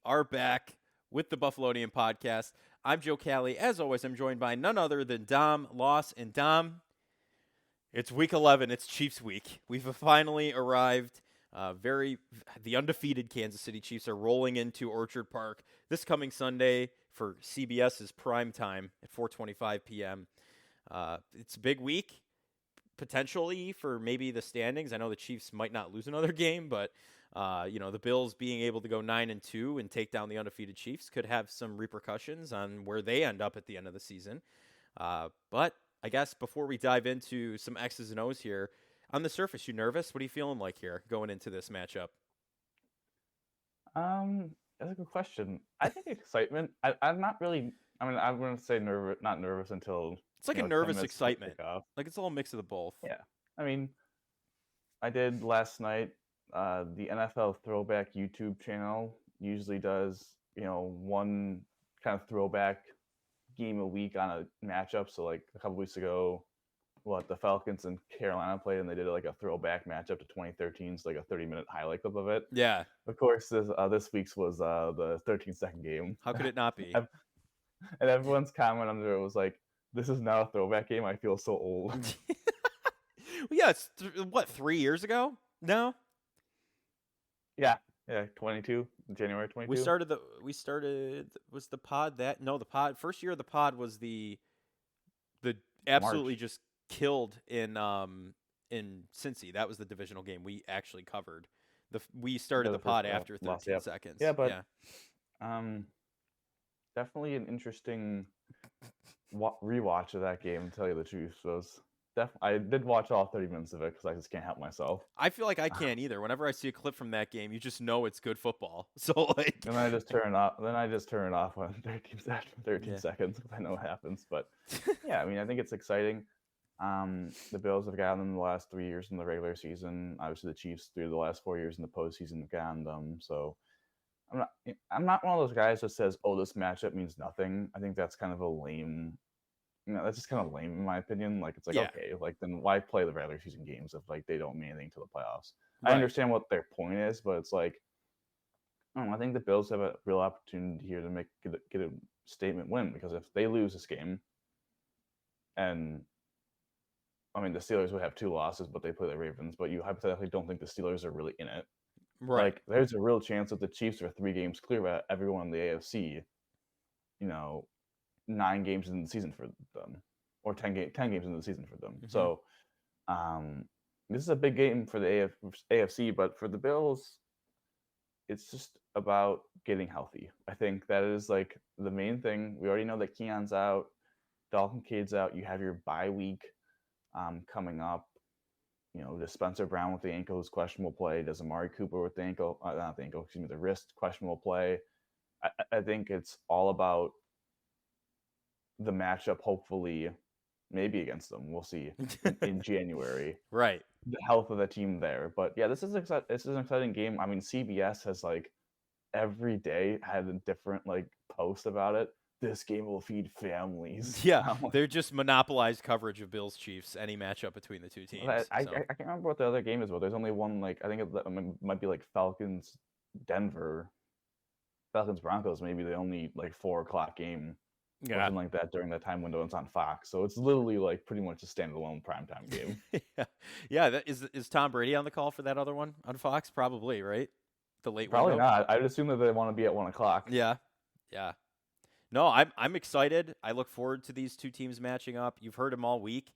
are back with the Buffalonian podcast. I'm Joe Callie. As always, I'm joined by none other than Dom Loss. And Dom, it's week 11. It's Chiefs week. We've finally arrived. The undefeated Kansas City Chiefs are rolling into Orchard Park this coming Sunday for CBS's prime time at 4:25 p.m. It's a big week, potentially for maybe the standings. I know the Chiefs might not lose another game, but the Bills being able to go 9-2 and take down the undefeated Chiefs could have some repercussions on where they end up at the end of the season. But I guess before we dive into some X's and O's here, on the surface, you nervous? What are you feeling like here going into this matchup? That's a good question. I think excitement. I'm not really. I mean, I'm going to say nervous, not nervous until It's like a 10 nervous minutes before excitement. kickoff. Like it's a little mix of the both. Yeah. I mean, I did last night. The NFL Throwback YouTube channel usually does, one kind of throwback game a week on a matchup. So like a couple weeks ago, the Falcons and Carolina played, and they did like a throwback matchup to 2013, so like a 30-minute highlight clip of it. Yeah. Of course, this week's was the 13-second game. How could it not be? And everyone's comment under it was like, "This is now a throwback game. I feel so old." Yeah, it's 3 years ago now? Yeah, 22 January 22. Was the pod that? No, the pod first year of the pod was the absolutely March. just killed in Cincy. That was the divisional game we actually covered. We started the pod after 13 seconds. Yeah, but definitely an interesting rewatch of that game. To tell you the truth, I did watch all 30 minutes of it because I just can't help myself. I feel like I can't either. Whenever I see a clip from that game, you just know it's good football. So like, and I just turn it off. Then I just turn it off on 13 seconds if I know what happens. But yeah, I mean, I think it's exciting. The Bills have gotten them the last 3 years in the regular season. Obviously, the Chiefs through the last 4 years in the postseason have gotten them. So I'm not one of those guys that says, "Oh, this matchup means nothing." I think that's kind of a lame. That's just kind of lame in my opinion. Like it's like okay, like then why play the regular season games if like they don't mean anything to the playoffs? Right. I understand what their point is, but it's like I think the Bills have a real opportunity here to get a statement win because if they lose this game, and I mean the Steelers would have 2 losses, but they play the Ravens, but you hypothetically don't think the Steelers are really in it. right? Like there's a real chance that the Chiefs are 3 games clear of everyone in the AFC. 9 games in the season for them, or 10 games in the season for them. Mm-hmm. So, this is a big game for the AFC, but for the Bills, it's just about getting healthy. I think that is like the main thing. We already know that Keon's out, Dalton Cade's out. You have your bye week coming up. Does Spencer Brown with the ankle is questionable play? Does Amari Cooper with the ankle, not the ankle, excuse me, the wrist questionable play? I think it's all about the matchup, hopefully, maybe against them. We'll see in January. Right. The health of the team there. But yeah, this is an exciting game. I mean, CBS has like every day had a different like post about it. This game will feed families. Yeah, they're just monopolized coverage of Bills Chiefs, any matchup between the two teams. I can't remember what the other game is, but there's only one, like, I think it might be like Falcons Denver, Falcons Broncos, maybe the only like 4:00 game. Yeah. Something like that during that time window. It's on Fox, so it's literally like pretty much a standalone primetime game. Yeah. That is Tom Brady on the call for that other one on Fox? Probably, right? The late probably window? Not. I'd assume that they want to be at 1:00. Yeah. No, I'm excited. I look forward to these two teams matching up. You've heard them all week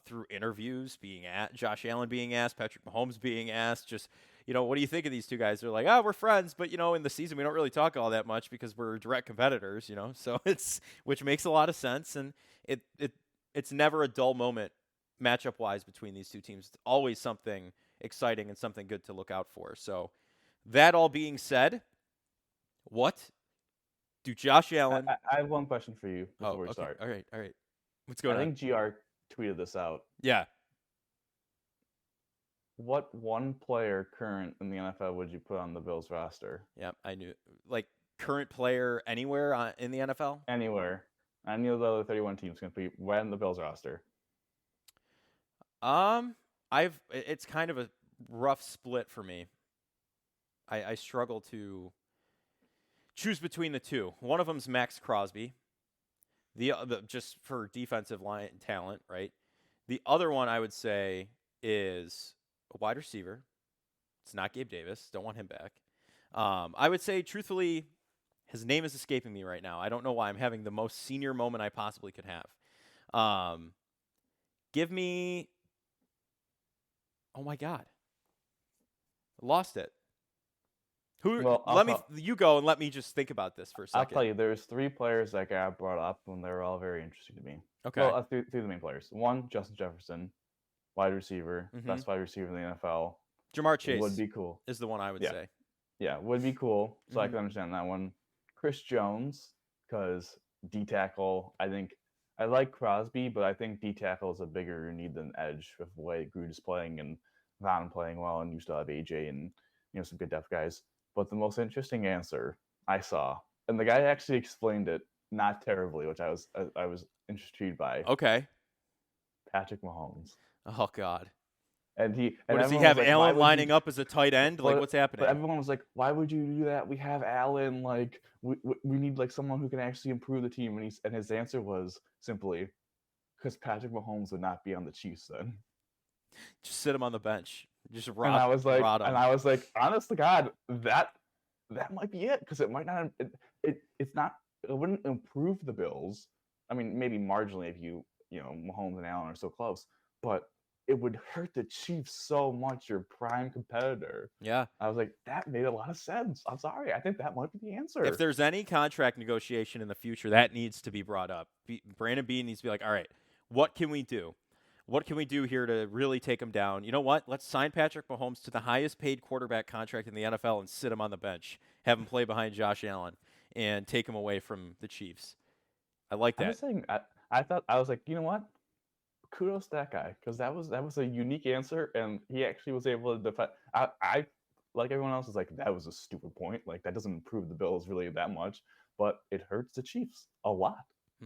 through interviews, Josh Allen being asked, Patrick Mahomes being asked, just, what do you think of these two guys? They're like, we're friends, but, in the season we don't really talk all that much because we're direct competitors, so which makes a lot of sense. And it's never a dull moment matchup-wise between these two teams. It's always something exciting and something good to look out for. So that all being said, what do Josh Allen... I have one question for you before we start. All right. What's going on? I think GR tweeted this out. Yeah. What one player current in the NFL would you put on the Bills roster? Yeah, I knew. Like, current player anywhere in the NFL? Anywhere. Any of the other 31 teams can be on the Bills roster. It's kind of a rough split for me. I struggle to choose between the two. One of them's Max Crosby, the just for defensive line talent, right? The other one I would say is a wide receiver. It's not Gabe Davis. Don't want him back. I would say, truthfully, his name is escaping me right now. I don't know why. I'm having the most senior moment I possibly could have. Give me. Oh my God, lost it. Who? Well, You go and let me just think about this for a I'll second. tell you, there's 3 players that got brought up, and they were all very interesting to me. Okay. Well, three of the main players. One, Justin Jefferson, wide receiver, best wide receiver in the NFL. Jamar Chase would be cool. Is the one I would say. Yeah, would be cool. So I can understand that one. Chris Jones, because D tackle. I like Crosby, but I think D tackle is a bigger need than edge with the way Gruden is playing and Von playing well, and you still have AJ and some good depth guys. But the most interesting answer I saw, and the guy actually explained it not terribly, which I was intrigued by. Okay. Patrick Mahomes. Oh God. And does he have Allen lining up as a tight end? Like, what's happening? But everyone was like, "Why would you do that? We have Allen. Like, we need like someone who can actually improve the team." And his answer was simply, "Because Patrick Mahomes would not be on the Chiefs then." Just sit him on the bench. Just rot. And I was like, him. honest to God, that might be it, because it might not. It's not. It wouldn't improve the Bills. I mean, maybe marginally if Mahomes and Allen are so close, but it would hurt the Chiefs so much, your prime competitor. Yeah. I was like, that made a lot of sense. I'm sorry. I think that might be the answer. If there's any contract negotiation in the future, that needs to be brought up. Brandon Beane needs to be like, all right, what can we do? What can we do here to really take him down? You know what? Let's sign Patrick Mahomes to the highest paid quarterback contract in the NFL and sit him on the bench. Have him play behind Josh Allen and take him away from the Chiefs. I like that. I'm just saying, I was like, you know what? Kudos to that guy, because that was a unique answer, and he actually was able to defend. I like everyone else is like, that was a stupid point. Like, that doesn't improve the Bills really that much, but it hurts the Chiefs a lot,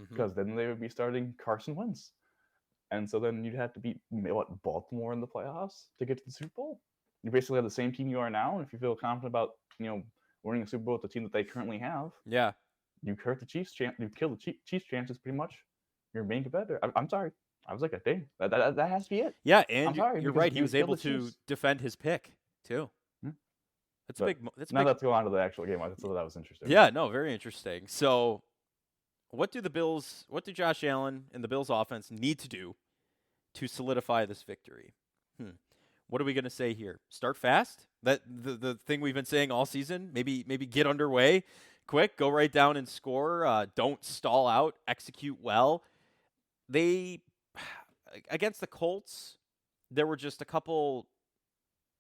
because then they would be starting Carson Wentz, and so then you'd have to beat Baltimore in the playoffs to get to the Super Bowl. You basically have the same team you are now, and if you feel confident about winning a Super Bowl with the team that they currently have, yeah, you hurt the Chiefs. You kill the Chiefs' chances pretty much. Your main competitor. I'm sorry. I was like, dang, that has to be it. Yeah, and you're right. He was able to defend his pick too. That's a big. Let's go on to the actual game. I thought that was interesting. Yeah, no, very interesting. So, what do Josh Allen and the Bills offense need to do to solidify this victory? What are we going to say here? Start fast. That the thing we've been saying all season. Maybe get underway quick. Go right down and score. Don't stall out. Execute well. Against the Colts, there were just a couple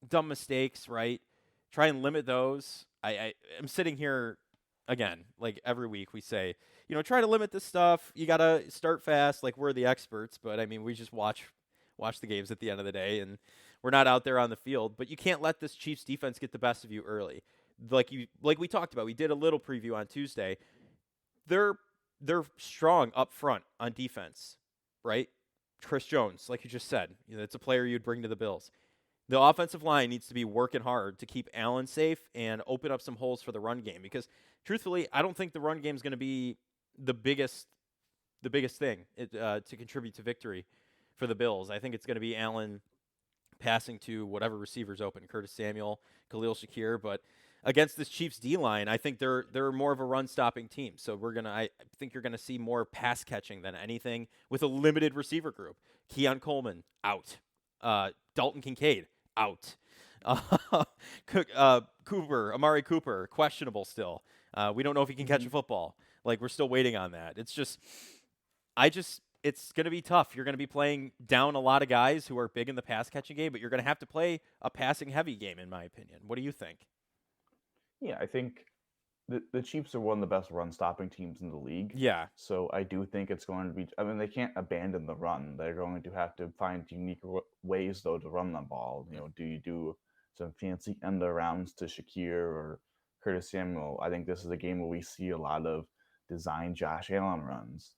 dumb mistakes, right? Try and limit those. I'm sitting here, again, like every week we say, try to limit this stuff. You got to start fast, like we're the experts. But, I mean, we just watch the games at the end of the day, and we're not out there on the field. But you can't let this Chiefs defense get the best of you early. Like we talked about, we did a little preview on Tuesday. They're strong up front on defense, right? Chris Jones, like you just said, it's a player you'd bring to the Bills. The offensive line needs to be working hard to keep Allen safe and open up some holes for the run game, because truthfully, I don't think the run game is going to be the biggest thing to contribute to victory for the Bills. I think it's going to be Allen passing to whatever receivers open, Curtis Samuel, Khalil Shakir, but against this Chiefs D-line, I think they're more of a run-stopping team. So I think you're going to see more pass catching than anything with a limited receiver group. Keon Coleman, out. Dalton Kincaid, out. Amari Cooper, questionable still. We don't know if he can catch a football. Like, we're still waiting on that. It's going to be tough. You're going to be playing down a lot of guys who are big in the pass-catching game, but you're going to have to play a passing-heavy game, in my opinion. What do you think? Yeah, I think the Chiefs are one of the best run-stopping teams in the league. Yeah. So I do think it's going to be – I mean, they can't abandon the run. They're going to have to find unique ways, though, to run the ball. Do you do some fancy end-arounds to Shakir or Curtis Samuel? I think this is a game where we see a lot of design Josh Allen runs.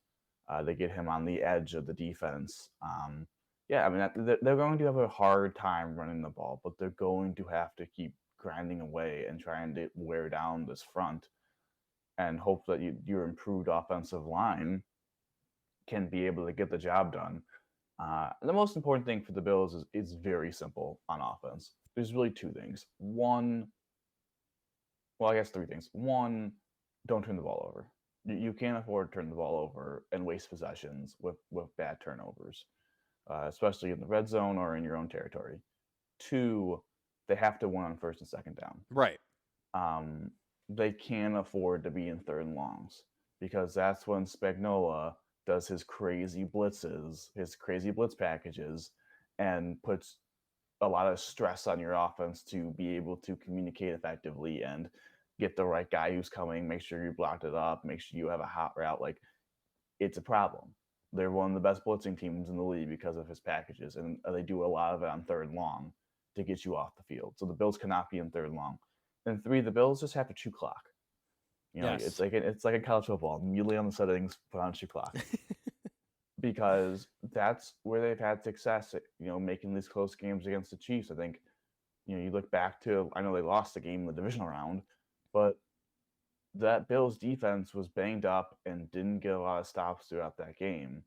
They get him on the edge of the defense. Yeah, I mean, they're going to have a hard time running the ball, but they're going to have to keep grinding away and trying to wear down this front. and hope that your improved offensive line can be able to get the job done. The most important thing for the Bills is very simple on offense. There's really two things. One, well, I guess three things. One, don't turn the ball over. You can't afford to turn the ball over and waste possessions with bad turnovers, especially in the red zone or in your own territory. Two, they have to win on first and second down. Right. Um, they can't afford to be in third and longs because that's when Spagnola does his crazy blitzes, his crazy blitz packages, and puts a lot of stress on your offense to be able to communicate effectively and get the right guy who's coming, make sure you blocked it up, make sure you have a hot route. Like, it's a problem. They're one of the best blitzing teams in the league because of his packages, and they do a lot of it on third and long to get you off the field. So the Bills cannot be in third and long. And three, the Bills just have to chew clock. Yes. It's like a college football. Immediately on the settings, put on chew clock because that's where they've had success. Making these close games against the Chiefs. I think you look back to, I know they lost the game in the divisional round, but that Bills defense was banged up and didn't get a lot of stops throughout that game.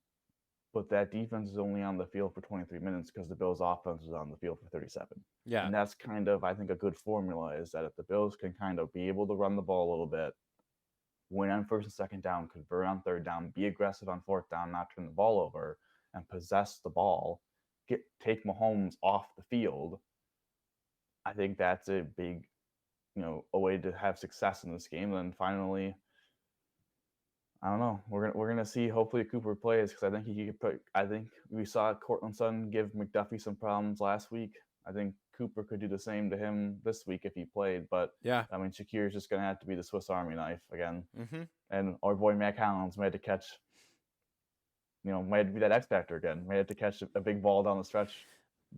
But that defense is only on the field for 23 minutes because the Bills offense was on the field for 37. Yeah. And that's kind of, I think, a good formula is that if the Bills can kind of be able to run the ball a little bit, win on first and second down, convert on third down, be aggressive on fourth down, not turn the ball over, and possess the ball, take Mahomes off the field, I think that's a big, a way to have success in this game. And then finally, I don't know. We're gonna see. Hopefully, Cooper plays because I think he could put. I think we saw Cortland Sutton give McDuffie some problems last week. I think Cooper could do the same to him this week if he played. But Yeah. I mean, Shakir's just gonna have to be the Swiss Army knife again. Mm-hmm. And our boy Matt Collins might have to catch. Might have to be that X factor again. Might have to catch a big ball down the stretch,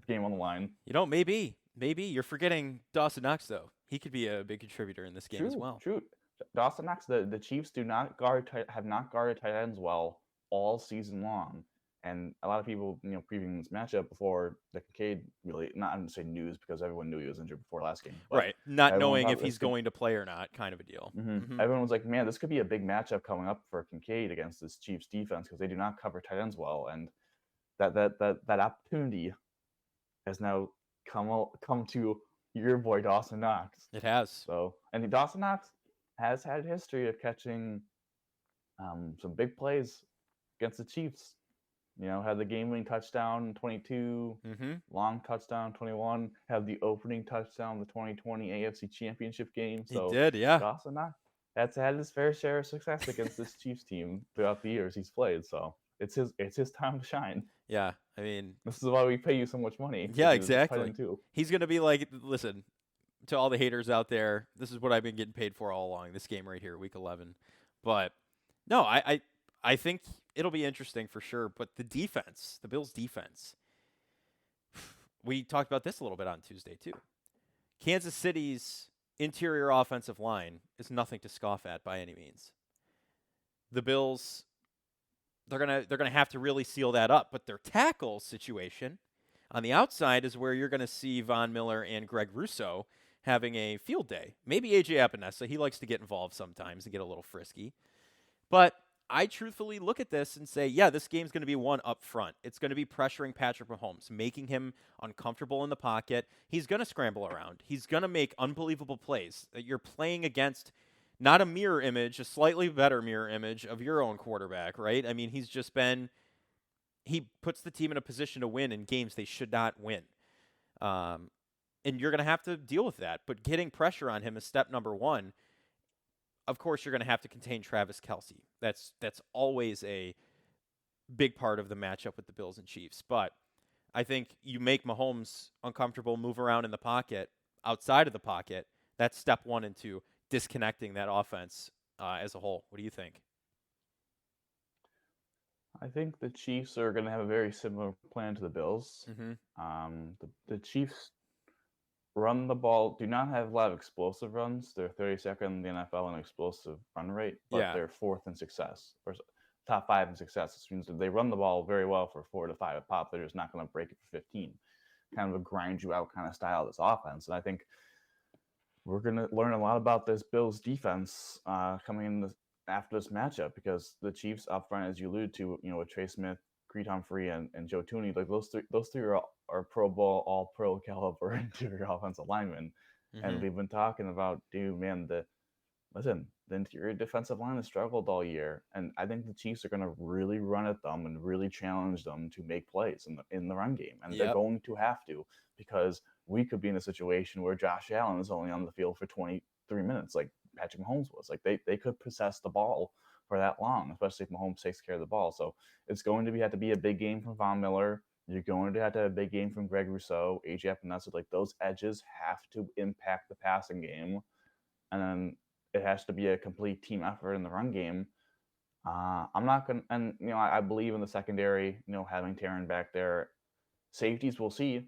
game on the line. Maybe you're forgetting Dawson Knox though. He could be a big contributor in this game as well. True. Dawson Knox, the Chiefs do not have not guarded tight ends well all season long. And a lot of people, previewing this matchup before the Kincaid really, not to say news because everyone knew he was injured before last game. Right. Not knowing if he's going to play or not, kind of a deal. Mm-hmm. Everyone was like, man, this could be a big matchup coming up for Kincaid against this Chiefs defense because they do not cover tight ends well. And that opportunity has now come to your boy Dawson Knox. It has. So, and Dawson Knox has had a history of catching some big plays against the Chiefs. Had the game-winning touchdown 22, long touchdown 21, had the opening touchdown the 2020 AFC Championship game. So he did, yeah. Dawson Knox has had his fair share of success against this Chiefs team throughout the years he's played. So it's his time to shine. Yeah, I mean, this is why we pay you so much money. Yeah, exactly. He's gonna be like, listen, to all the haters out there, this is what I've been getting paid for all along. This game right here, Week 11. But no, I think it'll be interesting for sure. But the defense, the Bills' defense, we talked about this a little bit on Tuesday too. Kansas City's interior offensive line is nothing to scoff at by any means. The Bills, they're gonna have to really seal that up. But their tackle situation on the outside is where you're gonna see Von Miller and Greg Rousseau having a field day. Maybe AJ Epinesa, he likes to get involved sometimes and get a little frisky. But I truthfully look at this and say, yeah, this game's going to be one up front. It's going to be pressuring Patrick Mahomes, making him uncomfortable in the pocket. He's going to scramble around. He's going to make unbelievable plays. You're playing against not a mirror image, a slightly better mirror image of your own quarterback, right? I mean, he puts the team in a position to win in games they should not win. And you're going to have to deal with that. But getting pressure on him is step number one. Of course, you're going to have to contain Travis Kelce. That's always a big part of the matchup with the Bills and Chiefs. But I think you make Mahomes uncomfortable, move around in the pocket, outside of the pocket. That's step one into disconnecting that offense as a whole. What do you think? I think the Chiefs are going to have a very similar plan to the Bills. The Chiefs run the ball, do not have a lot of explosive runs. They're 32nd in the NFL in explosive run rate, but they're fourth in success, or top 5 in success. This means that they run the ball very well for 4 to 5 a pop. They're just not going to break it for 15. Kind of a grind you out kind of style of this offense. And I think we're going to learn a lot about this Bills defense coming in after this matchup, because the Chiefs up front, as you alluded to, with Trey Smith, Creed Humphrey, and Joe Tooney, like those three are Pro Bowl, all pro caliber interior offensive linemen. And Mm-hmm. we've been talking about, dude, man, the interior defensive line has struggled all year, and I think the Chiefs are going to really run at them and really challenge them to make plays in the run game, and they're Yep. going to have to, because we could be in a situation where Josh Allen is only on the field for 23 minutes, like Patrick Mahomes was. Like they could possess the ball for that long, especially if Mahomes takes care of the ball. So it's going to have to be a big game from Von Miller. You're going to have a big game from Greg Rousseau, AJ Epinesa. Like those edges have to impact the passing game, and then it has to be a complete team effort in the run game. I'm not going to, and I believe in the secondary, having Taron back there. Safeties, we'll see.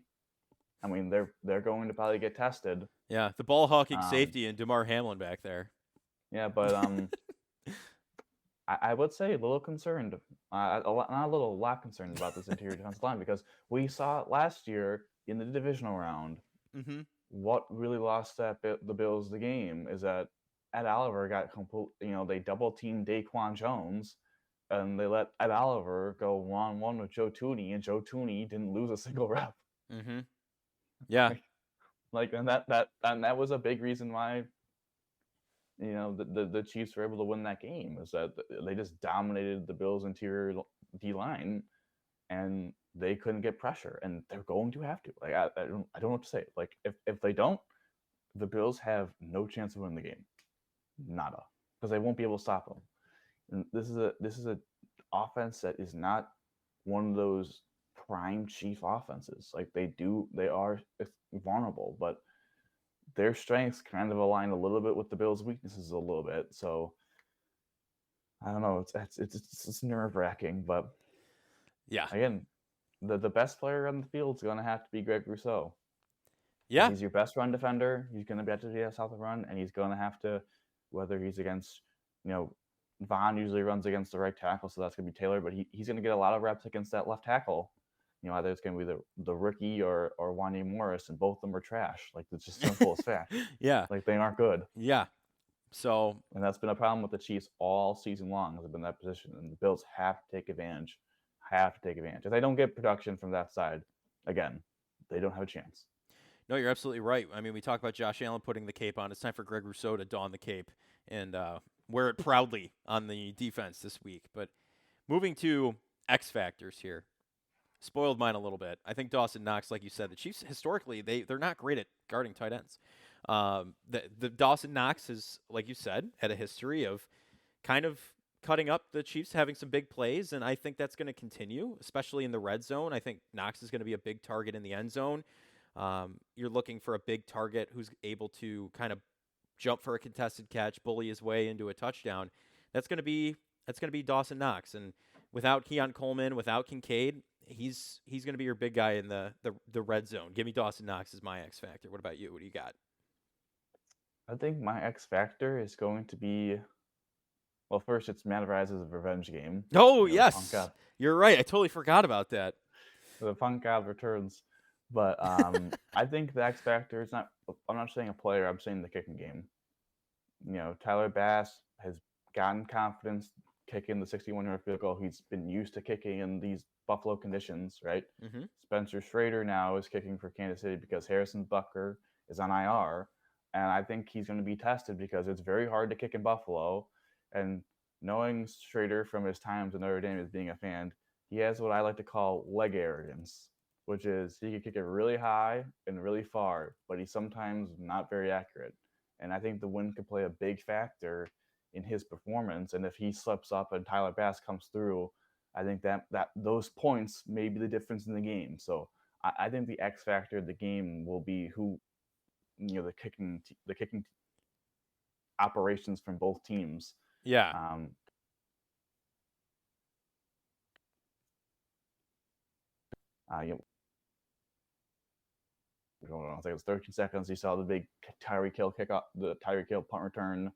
I mean, they're going to probably get tested. Yeah, the ball hawking Um, safety and DeMar Hamlin back there. yeah, but I would say a little concerned, not a lot concerned about this interior defensive line, because we saw it last year in the divisional round. Mm-hmm. What really lost the Bills the game is that Ed Oliver got complete. They double teamed Daquan Jones, and they let Ed Oliver go 1-1 with Joe Tooney, and Joe Tooney didn't lose a single rep. Mm-hmm. Yeah. And that was a big reason why the Chiefs were able to win that game, is that they just dominated the Bills' interior D line, and they couldn't get pressure, and they're going to have to. Like I don't know what to say. Like if they don't, the Bills have no chance of winning the game, nada, because they won't be able to stop them. And this is a offense that is not one of those prime Chief offenses. Like they are vulnerable, but their strengths kind of align a little bit with the Bills' weaknesses a little bit. So I don't know. It's nerve wracking, but Yeah. again, the best player on the field is going to have to be Greg Rousseau. Yeah. He's your best run defender. He's going to be able to get south of run, and he's going to have to, whether he's against, Vaughn usually runs against the right tackle, so that's going to be Taylor, but he's going to get a lot of reps against that left tackle. Either it's going to be the rookie or Wanya Morris, and both of them are trash. Like, it's just simple as fact. Yeah. Like, they aren't good. Yeah. So And that's been a problem with the Chiefs all season long, has been that position. And the Bills have to take advantage. If they don't get production from that side, again, they don't have a chance. no, you're absolutely right. I mean, we talk about Josh Allen putting the cape on. It's time for Greg Rousseau to don the cape and wear it proudly on the defense this week. But moving to X factors here, spoiled mine a little bit. I think Dawson Knox, like you said, the Chiefs historically they're not great at guarding tight ends. The Dawson Knox has, like you said, had a history of kind of cutting up the Chiefs having some big plays, and I think that's going to continue, especially in the red zone. I think Knox is going to be a big target in the end zone. You're looking for a big target who's able to kind of jump for a contested catch, bully his way into a touchdown. That's going to be Dawson Knox, and without Keon Coleman, without Kincaid, he's going to be your big guy in the red zone. Give me Dawson Knox as my X factor. What about you? What do you got? I think my X factor is going to be, well, first it's Matt Rice's revenge game. Oh The Punk yes, God, you're right. I totally forgot about that. the Punk God returns. But I think the X factor is not. I'm not saying a player. I'm saying the kicking game. Tyler Bass has gotten confidence kicking the 61-yard field goal. He's been used to kicking in these Buffalo conditions, right? Mm-hmm. Spencer Schrader now is kicking for Kansas City because Harrison Butker is on IR, and I think he's going to be tested because it's very hard to kick in Buffalo. And knowing Schrader from his times in Notre Dame as being a fan, he has what I like to call leg arrogance, which is he can kick it really high and really far, but he's sometimes not very accurate. And I think the wind could play a big factor in his performance. And if he slips up and Tyler Bass comes through, I think that those points may be the difference in the game. So I think the X factor of the game will be who, the kicking operations from both teams. Yeah. Um, you know, I think it was 13 seconds. You saw the big Tyreek Hill kick off, the Tyreek Hill punt return,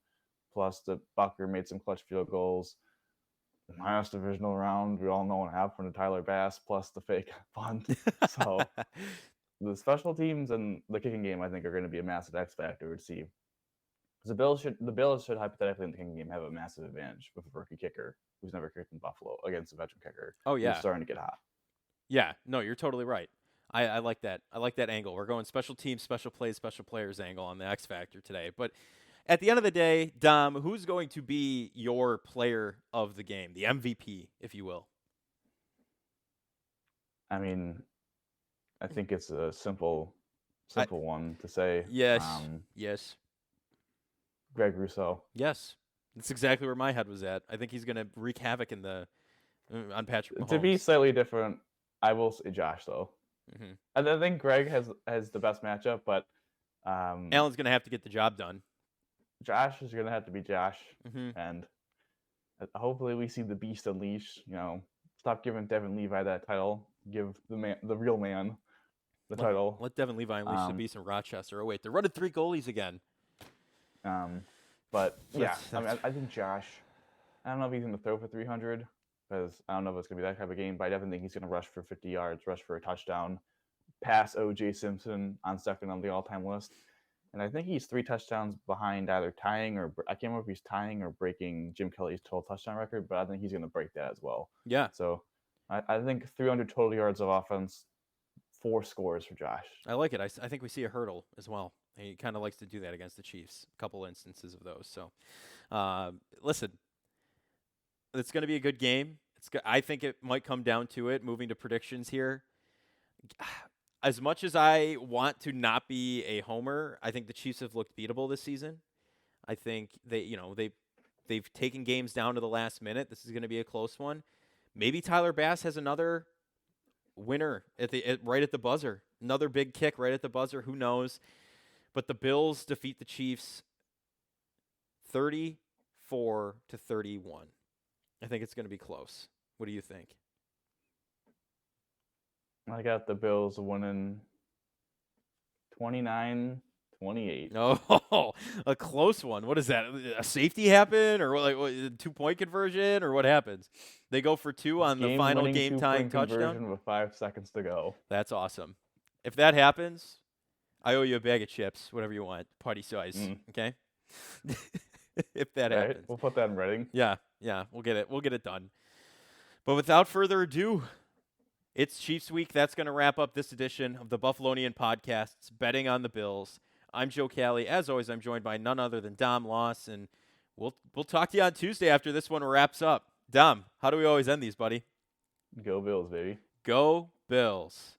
plus the Bucker made some clutch field goals. The last divisional round, we all know what happened to Tyler Bass, plus the fake punt. So the special teams and the kicking game, I think, are going to be a massive X factor to see. Because the Bills should hypothetically in the kicking game have a massive advantage with a rookie kicker who's never kicked in Buffalo against a veteran kicker Oh who's yeah, starting to get hot. yeah. No, you're totally right. I like that. I like that angle. We're going special teams, special plays, special players angle on the X Factor today. But at the end of the day, Dom, who's going to be your player of the game, the MVP, if you will? I mean, I think it's a simple one to say. Yes, yes, Greg Rousseau. yes. That's exactly where my head was at. I think he's going to wreak havoc in the on Patrick Mahomes. To be slightly different, I will say Josh though. Mm-hmm. And I think Greg has the best matchup, but Allen's going to have to get the job done. Josh is going to have to be Josh, Mm-hmm. and hopefully we see the beast unleash. Stop giving Devin Levi that title. Give the real man, the title. Let Devin Levi unleash the beast in Rochester. Oh wait, they're running 3 goalies again. But yeah, I think Josh. I don't know if he's going to throw for 300 because I don't know if it's going to be that type of game. But I definitely think he's going to rush for 50 yards, rush for a touchdown, pass O.J. Simpson on second on the all-time list. And I think he's 3 touchdowns behind either tying or I can't remember if he's tying or breaking Jim Kelly's total touchdown record, but I think he's going to break that as well. Yeah. So I think 300 total yards of offense, 4 scores for Josh. I like it. I think we see a hurdle as well. He kind of likes to do that against the Chiefs. A couple instances of those. So, listen, it's going to be a good game. I think it might come down to it. Moving to predictions here. As much as I want to not be a homer, I think the Chiefs have looked beatable this season. I think they've taken games down to the last minute. This is going to be a close one. Maybe Tyler Bass has another winner right at the buzzer. Another big kick right at the buzzer. Who knows? But the Bills defeat the Chiefs 34-31. I think it's going to be close. What do you think? I got the Bills winning 29-28. Oh, a close one. What is that? A safety happen or like 2-point conversion or what happens? They go for 2 on the final game-tying touchdown with 5 seconds to go. That's awesome. If that happens, I owe you a bag of chips, whatever you want, party size. Okay. If that happens, we'll put that in writing. Yeah, we'll get it done. But without further ado, it's Chiefs Week. That's going to wrap up this edition of the Buffalonian Podcasts, Betting on the Bills. I'm Joe Cali. As always, I'm joined by none other than Dom Loss, and we'll talk to you on Tuesday after this one wraps up. Dom, how do we always end these, buddy? Go Bills, baby. Go Bills.